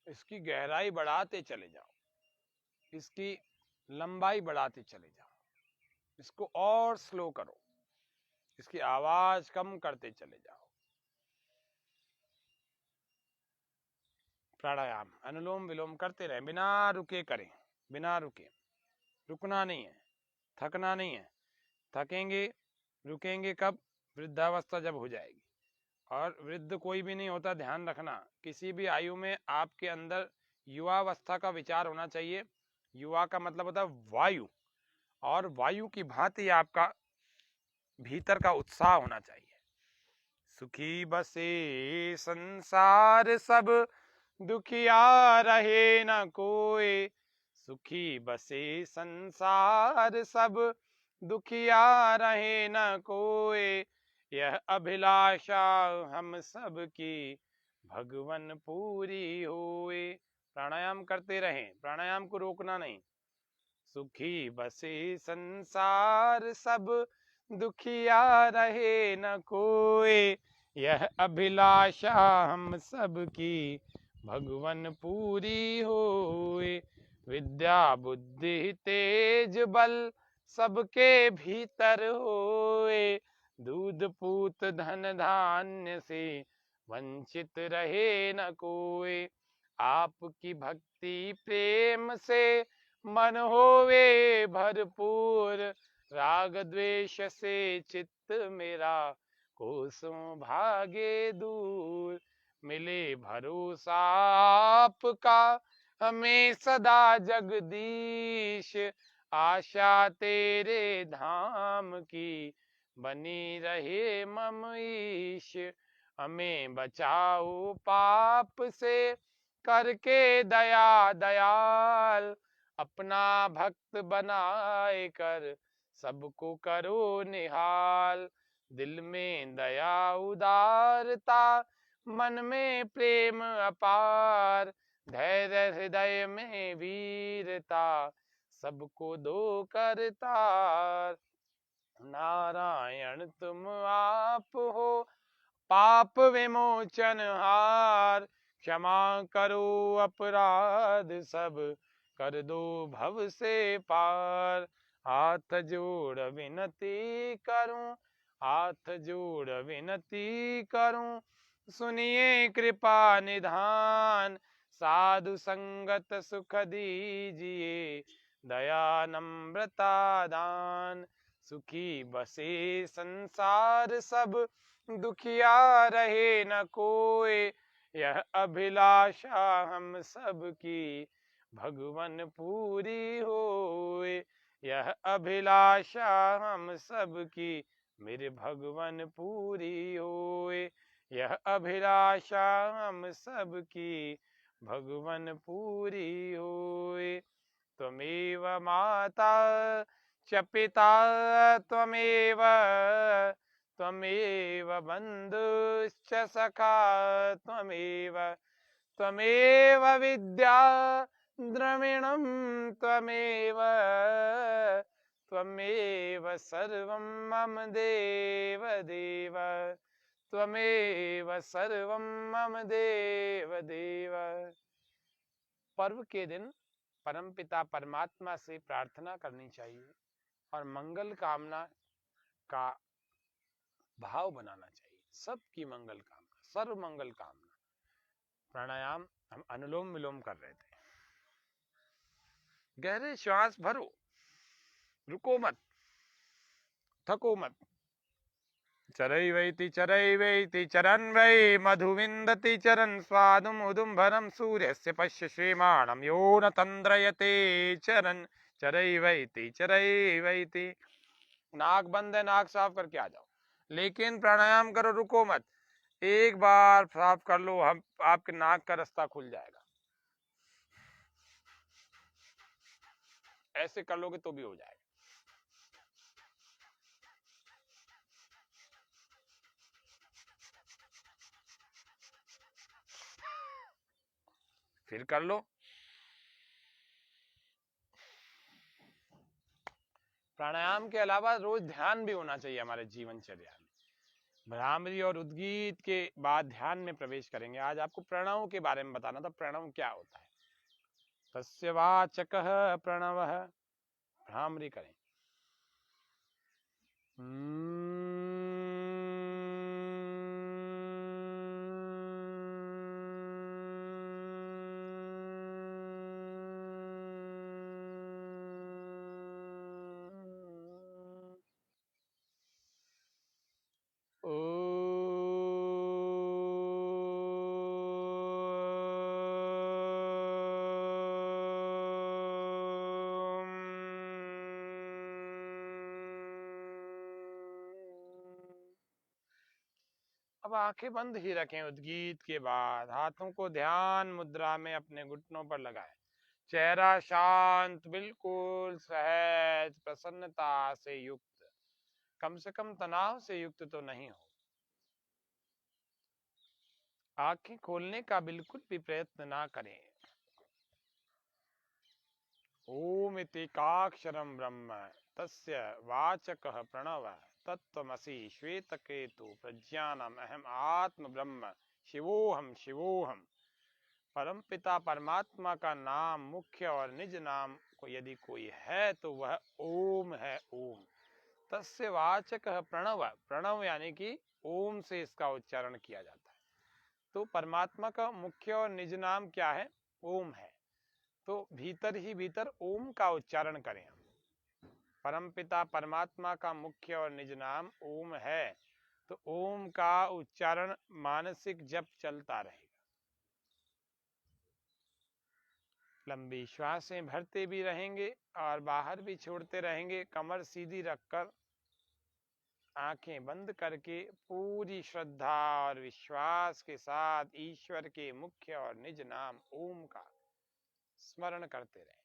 इसकी गहराई बढ़ाते चले जाओ, इसकी लंबाई बढ़ाते चले जाओ, इसको और स्लो करो, इसकी आवाज कम करते चले जाओ। प्राणायाम अनुलोम विलोम करते रहें, बिना रुके करें, बिना रुके, रुकना नहीं है, थकना नहीं है। थकेंगे, रुकेंगे कब, वृद्धावस्था जब हो जाएगी। और वृद्ध कोई भी नहीं होता, ध्यान रखना, किसी भी आयु में आपके अंदर युवावस्था का विचार होना चाहिए। युवा का मतलब होता है वायु, और वायु की भांति आपका भीतर का उत्साह होना चाहिए। सुखी बसे संसार सब, दुखिया रहे न कोई। सुखी बसे संसार सब, दुखिया रहे न कोई। यह अभिलाषा हम सब की, भगवन पूरी होए। प्राणायाम करते रहें, प्राणायाम को रोकना नहीं। सुखी बसे संसार सब, दुखिया रहे न कोई। यह अभिलाषा हम सब की, भगवन पूरी होए। विद्या बुद्धि तेज बल, सबके भीतर होए। दूध पूत धन धान्य से, वंचित रहे न कोई। आपकी भक्ति प्रेम से, मन होवे भरपूर। राग द्वेष से चित्त मेरा, कोसों भागे दूर। मिले भरोसा आपका, हमें सदा जगदीश। आशा तेरे धाम की, बनी रहे मम ईश। हमें बचाओ पाप से, करके दया दयाल। अपना भक्त बनाए कर, सबको करो निहाल। दिल में दया उदारता, मन में प्रेम अपार। धैर्य हृदय में वीरता, सबको दो करतार। नारायण तुम आप हो, पाप विमोचन हार। क्षमा करो अपराध सब, कर दो भव से पार। हाथ जोड़ विनती करूं, हाथ जोड़ विनती करूं, सुनिए कृपा निधान। साधु संगत सुख दीजिए, दया नम्रता दान। सुखी बसे संसार सब, दुखिया रहे न कोई। यह अभिलाषा हम सब की, भगवन पूरी होए। यह अभिलाषा हम सब की, मेरे भगवन पूरी होए। यह अभिलाषा हम सब की, भगवन पूरी होए। त्वमेव माता च पिता त्वमेव, त्वमेव बन्धुश्च सखा त्वमेव। त्वमेव विद्या द्रविणं त्वमेव, त्वमेव सर्वं मम देव देव। त्वमेव सर्वं मम देव देव। पर्व के दिन परमपिता परमात्मा से प्रार्थना करनी चाहिए और मंगल कामना का भाव बनाना चाहिए। सबकी मंगल कामना, सर्व मंगल कामना। प्राणायाम हम अनुलोम विलोम कर रहे थे। गहरे श्वास भरो, रुको मत, थको मत। चरैवैति चरैवैति चरन् वै, मधुविन्दति चरन् स्वादुम् उदुम्बरं सूर्यस्य पश्य श्रीमाणं यो न तन्द्रयते चरन्। चरैवैति चरैवैति। नाक बंद है, नाक साफ करके आ जाओ, लेकिन प्राणायाम करो, रुको मत। एक बार साफ कर लो, हम आपके नाक का रास्ता खुल जाएगा। ऐसे कर लोगे तो भी हो जाएगा। फिर कर लो। प्राणायाम के अलावा रोज ध्यान भी होना चाहिए हमारे जीवनचर्या में। भ्रामरी और उद्गीत के बाद ध्यान में प्रवेश करेंगे। आज आपको प्रणव के बारे में बताना था, प्रणव क्या होता है। तस्य वाचकः प्रणवः। भ्रामरी करें। अब आंखें बंद ही रखें। उद्गीत के बाद हाथों को ध्यान मुद्रा में अपने घुटनों पर लगाएं। चेहरा शांत, बिल्कुल सहज प्रसन्नता से युक्त, कम से कम तनाव से युक्त तो नहीं हो। आंखें खोलने का बिल्कुल भी प्रयत्न ना करें। ओम इतिकाक्षरं ब्रह्म तस्य वाचकः प्रणवः तत्त्वमसि श्वेतकेतु प्रज्ञानम् अहम आत्म ब्रह्म शिवोहम शिवोहम। परमपिता परमात्मा का नाम मुख्य और निज नाम को यदि कोई है तो वह ओम है। ओम तस्य वाचकः प्रणव। प्रणव यानी कि ओम से इसका उच्चारण किया जाता है। तो परमात्मा का मुख्य और निज नाम क्या है? ओम है। तो भीतर ही भीतर ओम का उच्चारण करें हम। परमपिता परमात्मा का मुख्य और निज नाम ओम है, तो ओम का उच्चारण मानसिक जप चलता रहेगा। लंबी श्वासें भरते भी रहेंगे और बाहर भी छोड़ते रहेंगे, कमर सीधी रखकर। आंखें बंद करके पूरी श्रद्धा और विश्वास के साथ ईश्वर के मुख्य और निज नाम ओम का स्मरण करते रहे,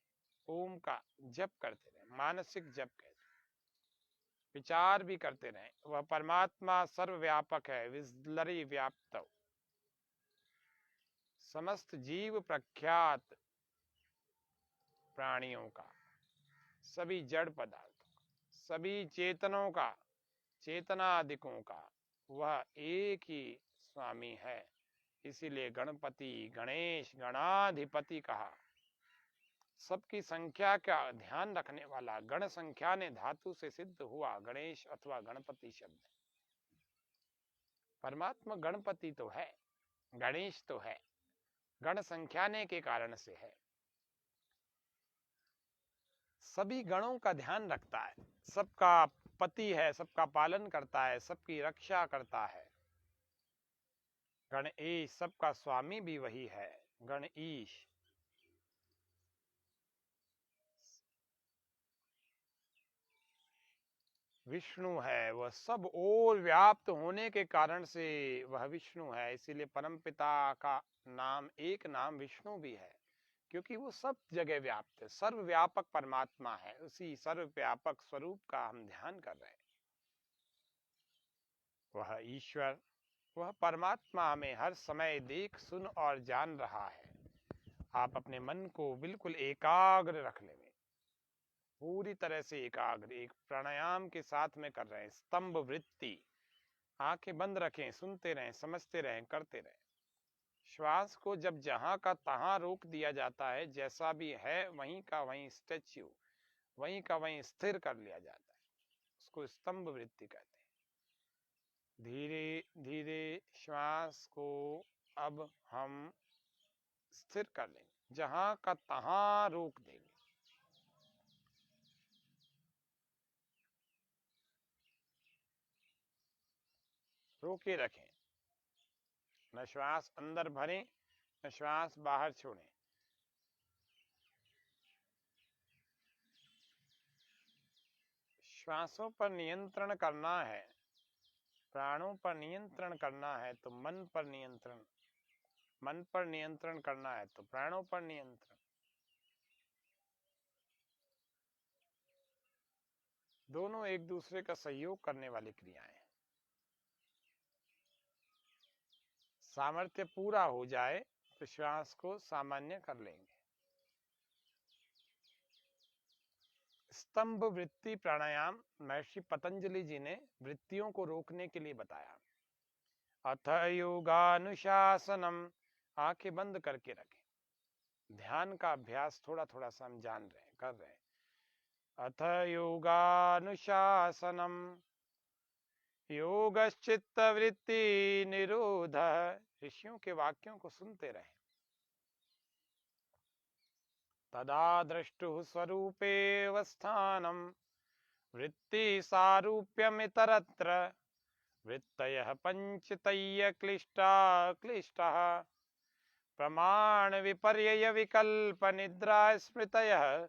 ओम का जप करते रहे, मानसिक जप कहते विचार भी करते रहे। वह परमात्मा सर्वव्यापक है, विस्लरी व्याप्त, समस्त जीव प्रख्यात प्राणियों का, सभी जड़ पदार्थों का, सभी चेतनों का, चेतनादिकों का वह एक ही स्वामी है। इसीलिए गणपति, गणेश, गणाधिपति कहा। सबकी संख्या का ध्यान रखने वाला, गण संख्या ने धातु से सिद्ध हुआ गणेश अथवा गणपति शब्द। परमात्मा गणपति तो है, गणेश तो है, गण संख्याने के कारण से है। सभी गणों का ध्यान रखता है, सबका पति है, सबका पालन करता है, सबकी रक्षा करता है। गणेश सबका स्वामी भी वही है, गणेश। विष्णु है, वह सब ओर व्याप्त होने के कारण से वह विष्णु है। इसीलिए परमपिता का नाम, एक नाम विष्णु भी है, क्योंकि वो सब जगह व्याप्त है, सर्वव्यापक परमात्मा है। उसी सर्वव्यापक स्वरूप का हम ध्यान कर रहे हैं। वह ईश्वर, वह परमात्मा हमें हर समय देख, सुन और जान रहा है। आप अपने मन को बिल्कुल एकाग्र रख लें, पूरी तरह से एकाग्र, एक प्राणायाम के साथ में कर रहे हैं, स्तंभ वृत्ति। आंखें बंद रखें, सुनते रहें, समझते रहें, करते रहें। श्वास को जब जहां का तहां रोक दिया जाता है, जैसा भी है वहीं का वहीं स्टैच्यू, वहीं का वहीं स्थिर कर लिया जाता है, उसको स्तंभ वृत्ति कहते हैं। धीरे धीरे श्वास को अब हम स्थिर कर लेंगे, जहां का तहां रोक देंगे। रोके रखें, न श्वास अंदर भरें, न श्वास बाहर छोड़ें। श्वासों पर नियंत्रण करना है, प्राणों पर नियंत्रण करना है तो मन पर नियंत्रण, मन पर नियंत्रण करना है तो प्राणों पर नियंत्रण। दोनों एक दूसरे का सहयोग करने वाली क्रियाएं हैं। सामर्थ्य पूरा हो जाए तो श्वास को सामान्य कर लेंगे। स्तंभ वृत्ति प्राणायाम महर्षि पतंजलि जी ने वृत्तियों को रोकने के लिए बताया। अथ योगानुशासनम, आंखें बंद करके रखें, ध्यान का अभ्यास थोड़ा थोड़ा सा हम जान रहे हैं, कर रहे हैं। अथ योगानुशासनम योगश्चित्त वृत्ति निरोध, ऋषियों के वाक्यों को सुनते रहे। तदा द्रष्टुः स्वरूपेऽवस्थानं वृत्ति सारूप्यमितरत्र वृत्तयः पंचतय्य क्लिष्टा क्लिष्टः प्रमाण विपर्यय विकल्प निद्रा स्मृतयः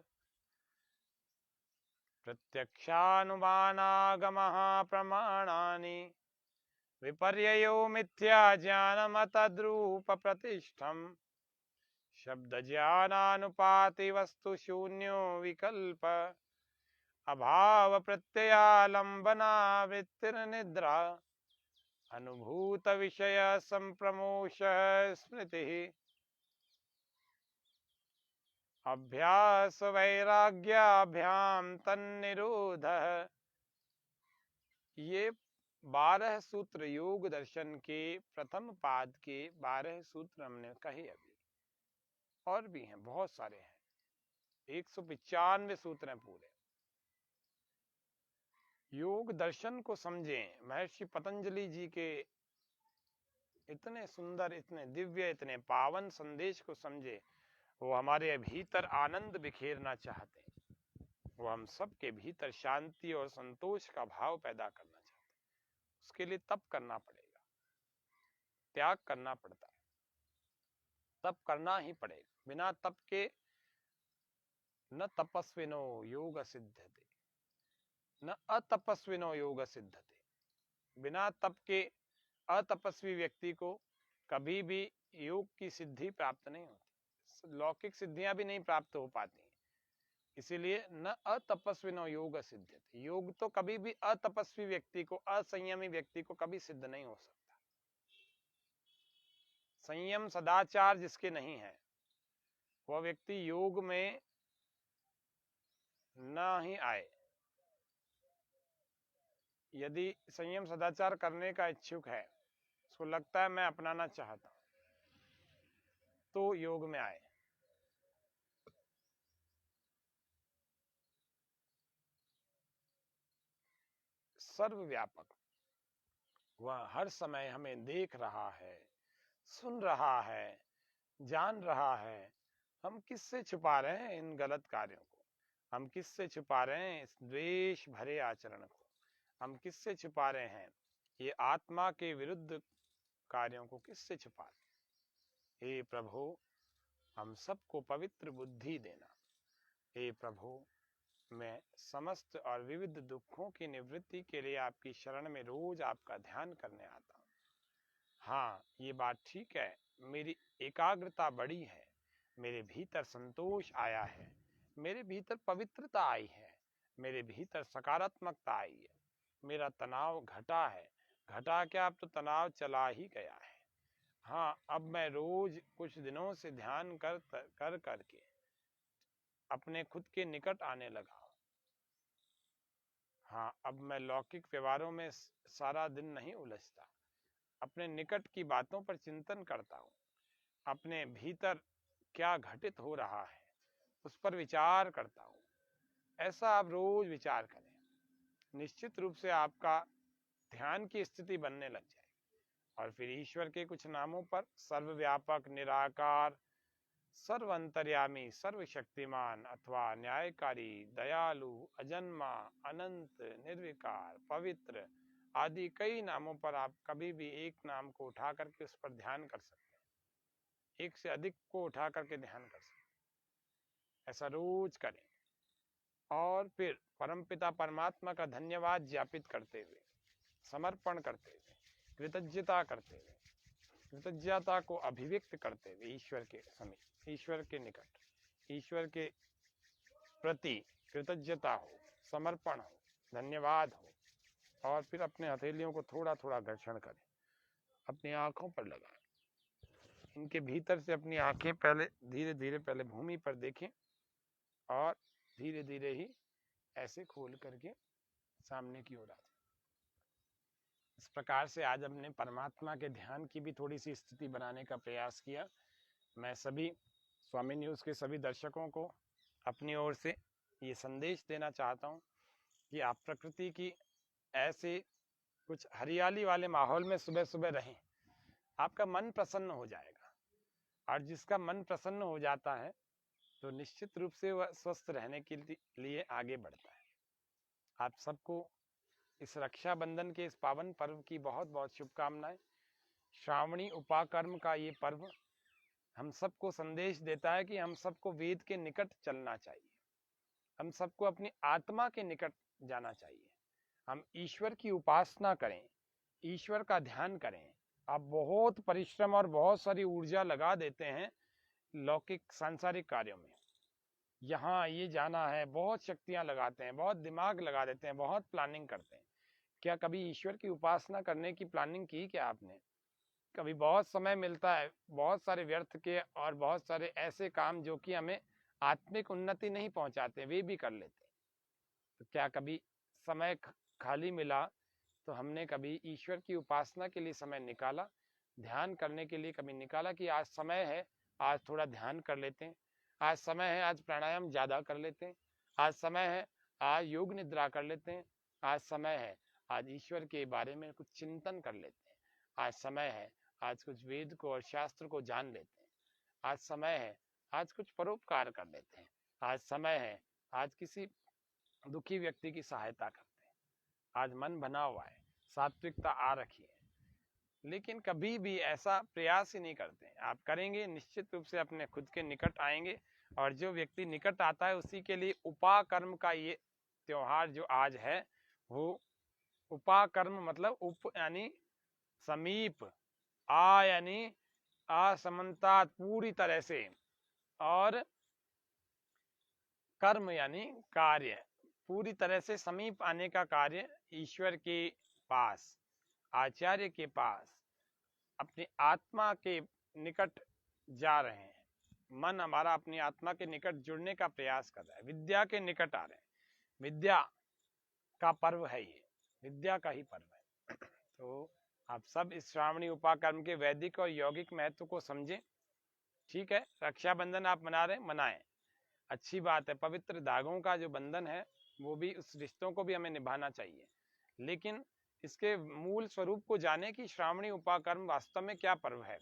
प्रत्यक्षानुमानागमः प्रमाणानि विपर्ययो मिथ्या ज्ञानमतद्रूप प्रतिष्ठम् शब्द ज्ञानानुपाति वस्तु शून्यो विकल्प अभाव प्रत्ययालंबना वृत्तिर्निद्रा अनुभूत विषय संप्रमोष स्मृति अभ्यास वैराग्याभ्याम तन्निरोध। ये 12 सूत्र योग दर्शन के प्रथम पाद के 12 सूत्र हमने कहे। अभी और भी हैं, बहुत सारे हैं, 195 सूत्र हैं पूरे। योग दर्शन को समझें, महर्षि पतंजलि जी के इतने सुंदर, इतने दिव्य, इतने पावन संदेश को समझे। वो हमारे भीतर आनंद बिखेरना चाहते हैं, वो हम सबके भीतर शांति और संतोष का भाव पैदा करना चाहते हैं। उसके लिए तप करना पड़ेगा, त्याग करना पड़ता है, तप करना ही पड़ेगा। बिना तप के न तपस्विनो योग सिद्धते, न अतपस्विनो योग सिद्धते। बिना तप के अतपस्वी व्यक्ति को कभी भी योग की सिद्धि प्राप्त नहीं होती, लौकिक सिद्धियां भी नहीं प्राप्त हो पाती। इसीलिए न अतपस्वी न योग सिद्ध्यति, योग तो कभी भी अतपस्वी व्यक्ति को, असंयमी व्यक्ति को कभी सिद्ध नहीं हो सकता। संयम सदाचार जिसके नहीं है वह व्यक्ति योग में न ही आए। यदि संयम सदाचार करने का इच्छुक है, उसको लगता है मैं अपनाना चाहता हूं, तो योग में आए। सर्वव्यापक, वह हर समय हमें देख रहा है, सुन रहा है, जान रहा है। हम किससे छुपा रहे हैं इन गलत कार्यों को, हम किससे छुपा रहे हैं इस द्वेष भरे आचरण को, हम किससे छुपा रहे हैं ये आत्मा के विरुद्ध कार्यों को, किससे छुपा रहे। हे प्रभु, हम सबको पवित्र बुद्धि देना। हे प्रभु, मैं समस्त और विविध दुखों की निवृत्ति के लिए आपकी शरण में रोज आपका ध्यान करने आता हूँ। हाँ, ये बात ठीक है, मेरी एकाग्रता बढ़ी है, मेरे भीतर संतोष आया है, मेरे भीतर पवित्रता आई है, मेरे भीतर सकारात्मकता आई है, मेरा तनाव घटा है। घटा क्या, अब तो तनाव चला ही गया है। हाँ, अब मैं रोज कुछ दिनों से ध्यान कर करके अपने खुद के निकट आने लगा हूं। हाँ, अब मैं लौकिक व्यवहारों में सारा दिन नहीं उलझता, अपने निकट की बातों पर चिंतन करता हूँ। अपने भीतर क्या घटित हो रहा है उस पर विचार करता हूँ। ऐसा आप रोज विचार करें, निश्चित रूप से आपका ध्यान की स्थिति बनने लग जाएगी। और फिर ईश्वर के कुछ नामों पर, सर्वव्यापक, निराकार, सर्व अंतर्यामी, सर्वशक्तिमान अथवा न्यायकारी, दयालु, अजन्मा, अनंत, निर्विकार, पवित्र आदि कई नामों पर आप कभी भी एक नाम को उठा करके उस पर ध्यान कर सकते हैं, एक से अधिक को उठा करके ध्यान कर सकते हैं। ऐसा रोज करें और फिर परमपिता परमात्मा का धन्यवाद ज्ञापित करते हुए, समर्पण करते हुए, कृतज्ञता करते हुए, कृतज्ञता को अभिव्यक्त करते हुए ईश्वर के समीप, ईश्वर के निकट, ईश्वर के प्रति कृतज्ञता हो, समर्पण हो, धन्यवाद हो। और फिर अपने हथेलियों को थोड़ा थोड़ा घर्षण करें, अपनी आंखों पर लगाएं, इनके भीतर से अपनी आंखें पहले धीरे धीरे पहले भूमि पर देखें और धीरे धीरे ही ऐसे खोल करके सामने की ओर आ जाए। इस प्रकार से आज हमने परमात्मा के ध्यान की भी थोड़ी सी स्थिति बनाने का प्रयास किया। मैं सभी स्वामी न्यूज़ के सभी दर्शकों को अपनी ओर से ये संदेश देना चाहता हूँ कि आप प्रकृति की ऐसे कुछ हरियाली वाले माहौल में सुबह सुबह रहें, आपका मन प्रसन्न हो जाएगा। और जिसका मन प्रसन्न हो जाता है तो निश्चित रूप से वह स्वस्थ रहने के लिए आगे बढ़ता है। आप सबको इस रक्षाबंधन के इस पावन पर्व की बहुत बहुत शुभकामनाएं। श्रावणी उपाकर्म का ये पर्व हम सबको संदेश देता है कि हम सबको वेद के निकट चलना चाहिए, हम सबको अपनी आत्मा के निकट जाना चाहिए, हम ईश्वर की उपासना करें, ईश्वर का ध्यान करें। आप बहुत परिश्रम और बहुत सारी ऊर्जा लगा देते हैं लौकिक सांसारिक कार्यों में, यहाँ ये जाना है, बहुत शक्तियां लगाते हैं, बहुत दिमाग लगा देते हैं, बहुत प्लानिंग करते हैं। क्या कभी ईश्वर की उपासना करने की प्लानिंग की क्या आपने? कभी बहुत समय मिलता है, बहुत सारे व्यर्थ के और बहुत सारे ऐसे काम जो कि हमें आत्मिक उन्नति नहीं पहुंचाते, वे भी कर लेते हैं। तो क्या कभी समय खाली मिला तो हमने कभी ईश्वर की उपासना के लिए समय निकाला, ध्यान करने के लिए कभी निकाला कि आज समय है, आज थोड़ा ध्यान कर लेते हैं, आज समय है, आज प्राणायाम ज़्यादा कर लेते हैं, आज समय है, आज योग निद्रा कर लेते हैं, आज समय है, आज ईश्वर के बारे में कुछ चिंतन कर लेते हैं, आज समय है, आज कुछ वेद को और शास्त्र को जान लेते हैं, आज समय है, आज कुछ परोपकार कर लेते हैं, आज समय है, आज किसी दुखी व्यक्ति की सहायता करते हैं। आज मन बना हुआ है, सात्विकता आ रखी है, लेकिन कभी भी ऐसा प्रयास ही नहीं करते। आप करेंगे निश्चित रूप से अपने खुद के निकट आएंगे। और जो व्यक्ति निकट आता है उसी के लिए उपाकर्म का ये त्योहार जो आज है वो उपाकर्म मतलब उप यानी समीप, आ यानी असमंतात पूरी तरह से, और कर्म यानी कार्य, पूरी तरह से समीप आने का कार्य ईश्वर के पास, आचार्य के पास, अपनी आत्मा के निकट जा रहे हैं। मन हमारा अपनी आत्मा के निकट जुड़ने का प्रयास कर रहा है, विद्या के निकट आ रहे हैं। विद्या का पर्व है ये, विद्या का ही पर्व है। तो आप सब इस श्रावणी उपाकर्म के वैदिक और यौगिक महत्व को समझें। ठीक है, रक्षाबंधन आप मना रहे हैं, मनाएं, अच्छी बात है। पवित्र धागों का जो बंधन है वो भी, उस रिश्तों को भी हमें निभाना चाहिए, लेकिन इसके मूल स्वरूप को जाने कि श्रावणी उपाकर्म वास्तव में क्या पर्व है,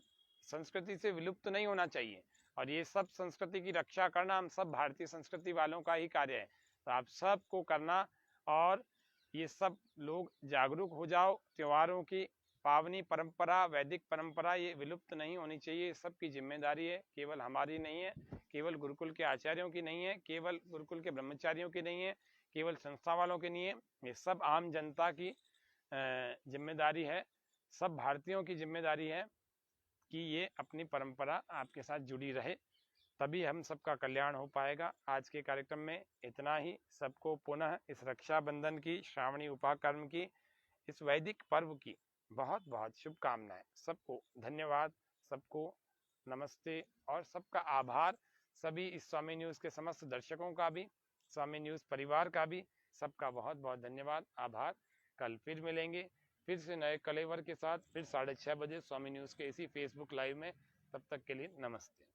संस्कृति से विलुप्त नहीं होना चाहिए। और ये सब संस्कृति की रक्षा करना हम सब भारतीय संस्कृति वालों का ही कार्य है। तो आप सबको करना, और ये सब लोग जागरूक हो जाओ। त्योहारों की पावनी परंपरा, वैदिक परंपरा, ये विलुप्त नहीं होनी चाहिए। सबकी जिम्मेदारी है, केवल हमारी नहीं है, केवल गुरुकुल के आचार्यों की नहीं है, केवल गुरुकुल के ब्रह्मचारियों की नहीं है, केवल संस्था वालों की नहीं है। ये सब आम जनता की जिम्मेदारी है, सब भारतीयों की जिम्मेदारी है कि ये अपनी परंपरा आपके साथ जुड़ी रहे, तभी हम सबका कल्याण हो पाएगा। आज के कार्यक्रम में इतना ही। सबको पुनः इस रक्षाबंधन की, श्रावणी उपाकर्म की, इस वैदिक पर्व की बहुत बहुत शुभकामनाएं। सबको धन्यवाद, सबको नमस्ते और सबका आभार। सभी इस स्वामी न्यूज़ के समस्त दर्शकों का भी, स्वामी न्यूज़ परिवार का भी, सबका बहुत बहुत धन्यवाद, आभार। कल फिर मिलेंगे, फिर से नए कलेवर के साथ, फिर 6:30 बजे स्वामी न्यूज़ के इसी फेसबुक लाइव में। तब तक के लिए नमस्ते।